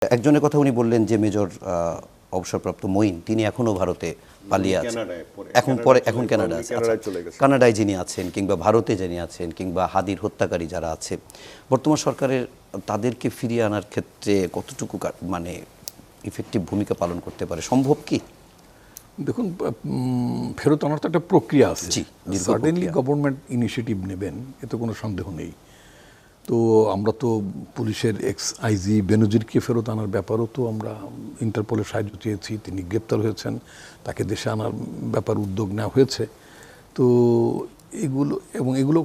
একজনের কথা উনি বললেন যে মেজর অবসরপ্রাপ্ত মঈন তিনি এখনো ভারতে পালিয়ে আছেন, এখন কানাডা আছে। কানাডায় যিনি আছেন কিংবা ভারতে যিনি আছেন কিংবা হাদির হত্যাকারী যারা আছে, বর্তমান সরকারের তাদেরকে ফিরিয়ে আনার ক্ষেত্রে কতটুকু মানে ইফেক্টিভ ভূমিকা পালন করতে পারে, সম্ভব কি? দেখুন, ফেরত আনার তো একটা প্রক্রিয়া আছে। সার্টেনলি গভর্নমেন্ট ইনিশিয়েটিভ নেবেন, এতে কোনো সন্দেহ নেই। তো আমরা তো পুলিশের এক্স আইজি বেনজিরকে ফেরত আনার ব্যাপারও তো আমরা ইন্টারপোলের সাহায্য চেয়েছি, তিনি গ্রেপ্তার হয়েছেন, তাকে দেশে আনার ব্যাপার উদ্যোগ নেওয়া হয়েছে। তো এগুলো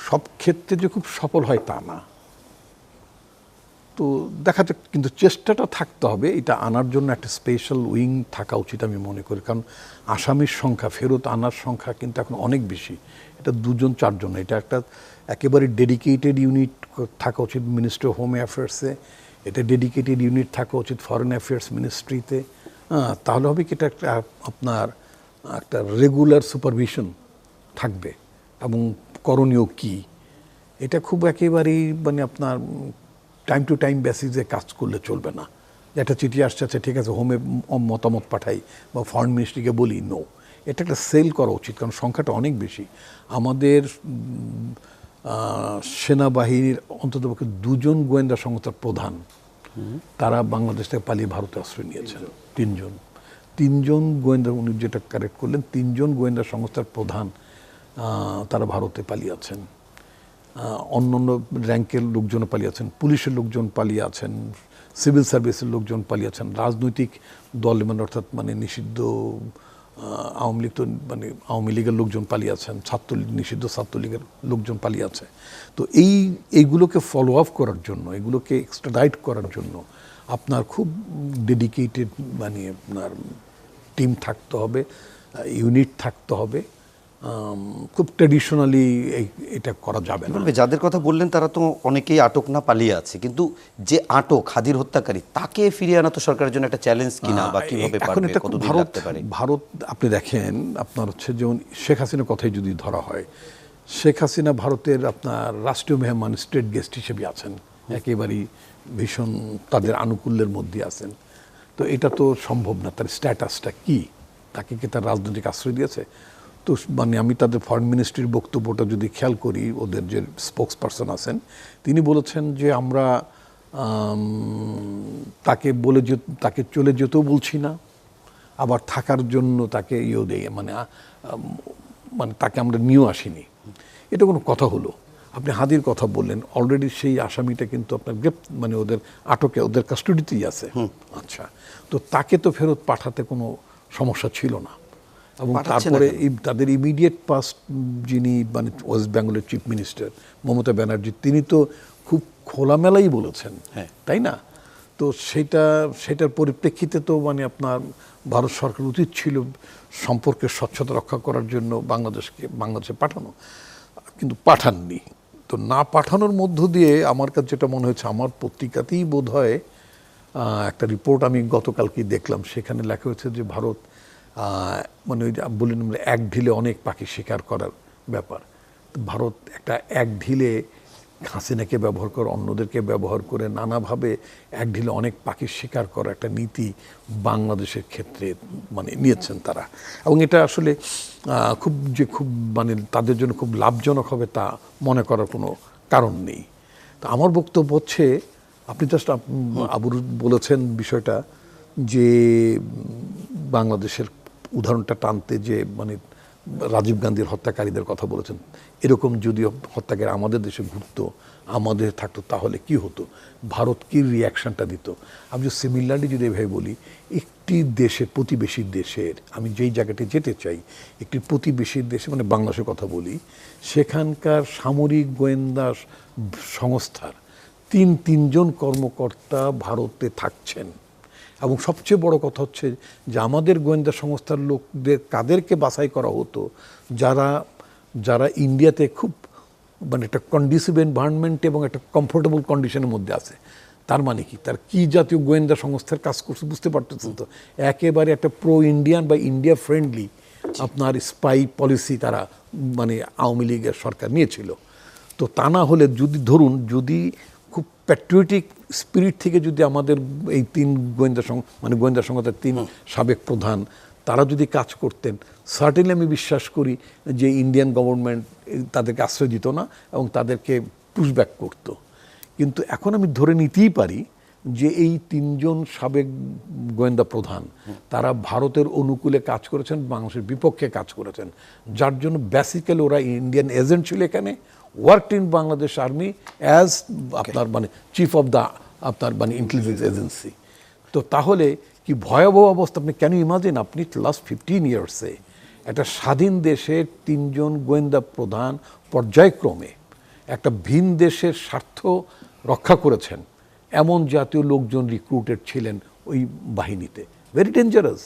সব ক্ষেত্রে যে খুব সফল হয় তা না। তো দেখা যাক, কিন্তু চেষ্টাটা থাকতে হবে। এটা আনার জন্য একটা স্পেশাল উইং থাকা উচিত আমি মনে করি, কারণ আসামির সংখ্যা, ফেরত আনার সংখ্যা কিন্তু এখন অনেক বেশি। এটা 2-4 জন, এটা একটা একেবারে ডেডিকেটেড ইউনিট থাকা উচিত মিনিস্ট্রি অফ হোম অ্যাফেয়ার্সে, এটা ডেডিকেটেড ইউনিট থাকা উচিত ফরেন অ্যাফেয়ার্স মিনিস্ট্রিতে। তাহলে হবে কি, এটা একটা আপনার একটা রেগুলার সুপারভিশন থাকবে এবং করণীয় কী, এটা খুব একেবারেই মানে আপনার টাইম টু টাইম বেসিসে কাজ করলে চলবে না। একটা চিঠি আসছে, আচ্ছা ঠিক আছে হোমে মতামত পাঠাই বা ফরেন মিনিস্ট্রিকে বলি, নো, এটা একটা সেল করা উচিত, কারণ সংখ্যাটা অনেক বেশি। আমাদের সেনাবাহিনীর অন্ততপক্ষে 2জন গোয়েন্দা সংস্থার প্রধান তারা বাংলাদেশ থেকে পালিয়ে ভারতে আশ্রয় নিয়েছেন। 3জন গোয়েন্দা, উনি যেটা কারেক্ট করলেন, 3জন গোয়েন্দা সংস্থার প্রধান তারা ভারতে পালিয়ে আছেন। অন্য র্যাঙ্কের লোকজন পালিয়ে আছেন, পুলিশের লোকজন পালিয়ে আছেন, সিভিল সার্ভিসের লোকজন পালিয়ে আছেন, রাজনৈতিক দল মানে অর্থাৎ মানে নিষিদ্ধ আওয়ামী লীগ, তো মানে আওয়ামী লীগের লোকজন পালিয়ে আছেন, নিষিদ্ধ ছাত্রলীগের লোকজন পালিয়ে আছে। তো এইগুলোকে ফলো আপ করার জন্য, এগুলোকে এক্সট্রাডাইট করার জন্য আপনার খুব ডেডিকেটেড মানে আপনার টিম থাকতে হবে, ইউনিট থাকতে হবে। খুব ট্র্যাডিশনালি এটা করা যাবে না। যাদের কথা বললেন তারা তো অনেকেই আটক না, পালিয়ে আছে, কিন্তু যে আটক হাদির হত্যাকারী তাকে ফিরিয়ে আনা তো সরকারের জন্য একটা চ্যালেঞ্জ কিনা, বা কিভাবে পারবে, কতদিন লাগতে পারে? ভারত আপনি দেখেন, আপনার হচ্ছে যেমন শেখ হাসিনার কথাই যদি ধরা হয়, শেখ হাসিনা ভারতের আপনার রাষ্ট্রীয় মেহমান, স্টেট গেস্ট হিসেবে আছেন, একেবারেই ভীষণ তাদের আনুকূল্যের মধ্যে আছেন। তো এটা তো সম্ভব না, তার স্ট্যাটাসটা কি, তাকে কি তার রাজনৈতিক আশ্রয় দিয়েছে? তো মানে আমি তাদের ফরেন মিনিস্ট্রির বক্তব্যটা যদি খেয়াল করি, ওদের যে স্পোক্স পারসন আছেন তিনি বলেছেন যে আমরা তাকে চলে যেতেও বলছি না, আবার থাকার জন্য তাকে দেয়, মানে তাকে আমরা নিয়েও আসিনি। এটা কোনো কথা হলো? আপনি হাদির কথা বললেন, অলরেডি সেই আসামিটা কিন্তু আপনার মানে ওদের আটকে, ওদের কাস্টডিতেই আছে। আচ্ছা, তো তাকে তো ফেরত পাঠাতে কোনো সমস্যা ছিল না। এবং তারপরে তাদের ইমিডিয়েট পাস্ট যিনি মানে ওয়েস্ট বেঙ্গলের চিফ মিনিস্টার মমতা ব্যানার্জি, তিনি তো খুব খোলামেলাই বলেছেন, তাই না? তো সেটার পরিপ্রেক্ষিতে তো মানে আপনার ভারত সরকার উচিত ছিল সম্পর্কের স্বচ্ছতা রক্ষা করার জন্য বাংলাদেশে পাঠানো, কিন্তু পাঠাননি। তো না পাঠানোর মধ্য দিয়ে আমার কাছে যেটা মনে হয়েছে, আমার পত্রিকাতেই বোধ হয় একটা রিপোর্ট আমি গতকালকেই দেখলাম, সেখানে লেখা হয়েছে যে ভারত মানে ওই বললেন এক ঢিলে অনেক পাখি শিকার করার ব্যাপার। ভারত একটা এক ঢিলে হাসিনাকে ব্যবহার করে, অন্যদেরকে ব্যবহার করে, নানাভাবে এক ঢিলে অনেক পাখি শিকার করার একটা নীতি বাংলাদেশের ক্ষেত্রে মানে নিয়েছেন তারা। এবং এটা আসলে খুব মানে তাদের জন্য খুব লাভজনক হবে তা মনে করার কোনো কারণ নেই। তো আমার বক্তব্য হচ্ছে, আপনি জাস্ট আবুর বলেছেন বিষয়টা, যে বাংলাদেশের উদাহরণটা টানতে, যে মানে রাজীব গান্ধীর হত্যাকারীদের কথা বলেছেন, এরকম যদি হত্যাকারী আমাদের দেশে ঘুরতো, আমাদের থাকতো, তাহলে কি হতো, ভারত কি রিয়াকশানটা দিত? আমি যদি সিমিলারলি যদি এভাবে বলি, একটি দেশের, প্রতিবেশী দেশের, আমি যেই জায়গাটি যেতে চাই, একটি প্রতিবেশী দেশে মানে বাংলাদেশের কথা বলি, সেখানকার সামরিক গোয়েন্দা সংস্থার তিনজন কর্মকর্তা ভারতে থাকছেন। এবং সবচেয়ে বড় কথা হচ্ছে যে আমাদের গোয়েন্দা সংস্থার লোকদের কাদেরকে বাছাই করা হতো, যারা ইন্ডিয়াতে খুব মানে একটা কন্ডিসিভ এনভায়রনমেন্ট এবং একটা কমফোর্টেবল কন্ডিশনের মধ্যে আছে। তার মানে কি, তার কি জাতীয় গোয়েন্দা সংস্থার কাজ করছে বুঝতে পারতেছেন তো? একেবারে একটা প্রো ইন্ডিয়ান বা ইন্ডিয়া ফ্রেন্ডলি আপনার স্পাই পলিসি তারা মানে আওয়ামী লীগের সরকার নিয়েছিল। তো তা না হলে যদি ধরুন, যদি খুব প্যাট্রিয়টিক স্পিরিট থেকে যদি আমাদের এই তিন গোয়েন্দা সংস্থার তিন সাবেক প্রধান তারা যদি কাজ করতেন, সার্টেনলি আমি বিশ্বাস করি যে ইন্ডিয়ান গভর্নমেন্ট তাদেরকে আশ্রয় দিত না এবং তাদেরকে পুশব্যাক করত। কিন্তু এখন আমি ধরে নিতেই পারি যে এই তিনজন সাবেক গোয়েন্দা প্রধান তারা ভারতের অনুকূলে কাজ করেছেন, বাংলাদেশের বিপক্ষে কাজ করেছেন, যার জন্য বেসিক্যালি ওরা ইন্ডিয়ান এজেন্ট ছিল এখানে, worked in Bangladesh army as আপনার মানে চিফ অফ দ্য আপনার মানে ইন্টেলিজেন্স এজেন্সি। তো তাহলে কি ভয়াবহ অবস্থা! আপনি ক্যান ইউ ইমাজিন, আপনি লাস্ট 15 ইয়ার্সে একটা স্বাধীন দেশের তিনজন গোয়েন্দা প্রধান পর্যায়ক্রমে একটা ভিন দেশের স্বার্থ রক্ষা করেছেন, এমন জাতীয় লোকজন রিক্রুটেড ছিলেন ওই বাহিনীতে, ভেরি ডেঞ্জারাস।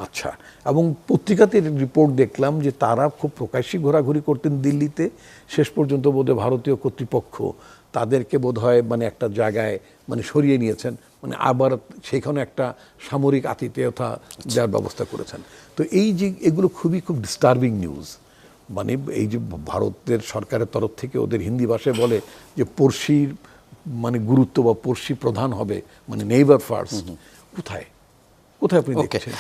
আচ্ছা, এবং পত্রিকাতে রিপোর্ট দেখলাম যে তারা খুব প্রকাশ্যে ঘোরাঘুরি করতেন দিল্লিতে, শেষ পর্যন্ত বোধহয় ভারতীয় কর্তৃপক্ষ তাদেরকে বোধহয় মানে একটা জায়গায় মানে সরিয়ে নিয়েছেন, মানে আবার সেখানে একটা সামরিক আতিথেয়তা দেওয়ার ব্যবস্থা করেছেন। তো এই যে এগুলো খুব ডিস্টার্বিং নিউজ। মানে এই যে ভারতের সরকারের তরফ থেকে ওদের হিন্দি ভাষায় বলে যে পড়শির মানে গুরুত্ব বা পড়শি প্রধান হবে, মানে নেইবার ফার্স্ট, কোথায় কোথায় আপনি দেখছেন?